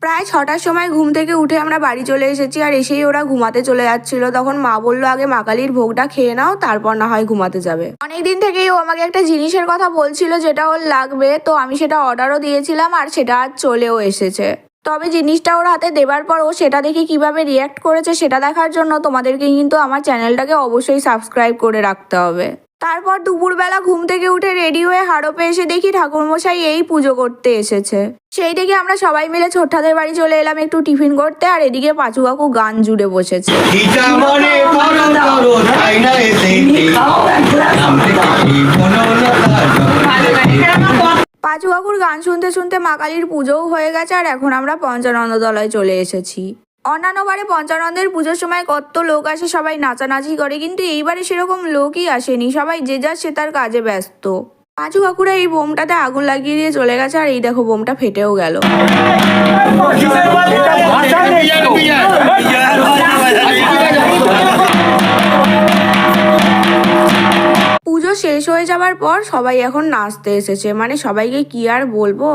প্রায় 6টার সময় ঘুম থেকে উঠে আমরা বাড়ি চলে এসেছি, আর এসেই ওরা ঘুমাতে চলে যাচ্ছিল। তখন মা বললো আগে মা কালীর ভোগটা খেয়ে নাও, তারপর না হয় ঘুমাতে যাবে। অনেকদিন থেকেই ও আমাকে একটা জিনিসের কথা বলছিল যেটা ওর লাগবে, তো আমি সেটা অর্ডারও দিয়েছিলাম আর সেটা আজ চলেও এসেছে। তবে জিনিসটা ওর হাতে দেবার পর ও সেটা দেখে কিভাবে রিয়্যাক্ট করেছে সেটা দেখার জন্য তোমাদেরকে কিন্তু আমার চ্যানেলটাকে অবশ্যই সাবস্ক্রাইব করে রাখতে হবে। তারপর দুপুরবেলা ঘুম থেকে উঠে রেডি হয়ে হাড়পে এসে দেখি ঠাকুরমশাই এই পুজো করতে এসেছে। সেই দেখে আমরা সবাই মিলে ছোট্টাদের বাড়ি চলে এলাম একটু টিফিন করতে, আর এদিকে পাঁচু কাকু গান জুড়ে বসেছে। পাঁচু কাকুর গান শুনতে শুনতে মা কালীর পুজোও হয়ে গেছে, আর এখন আমরা পঞ্চানন্দতলায় চলে এসেছি। অন্যান্য বারে পঞ্চানন্দের পুজোর সময় কত লোক আসে, সবাই নাচানাচি করে, কিন্তু এইবারে সেরকম লোকই আসেনি, সবাই যে যার সে তার কাজে ব্যস্ত। পাঁচু কাকুরা এই বোমটাতে আগুন লাগিয়ে দিয়ে চলে গেছে, আর এই দেখো বোমটা ফেটেও গেল। পুজো শেষ হয়ে যাবার পর সবাই এখন নাচতে এসেছে, মানে সবাইকে কি আর বলবো।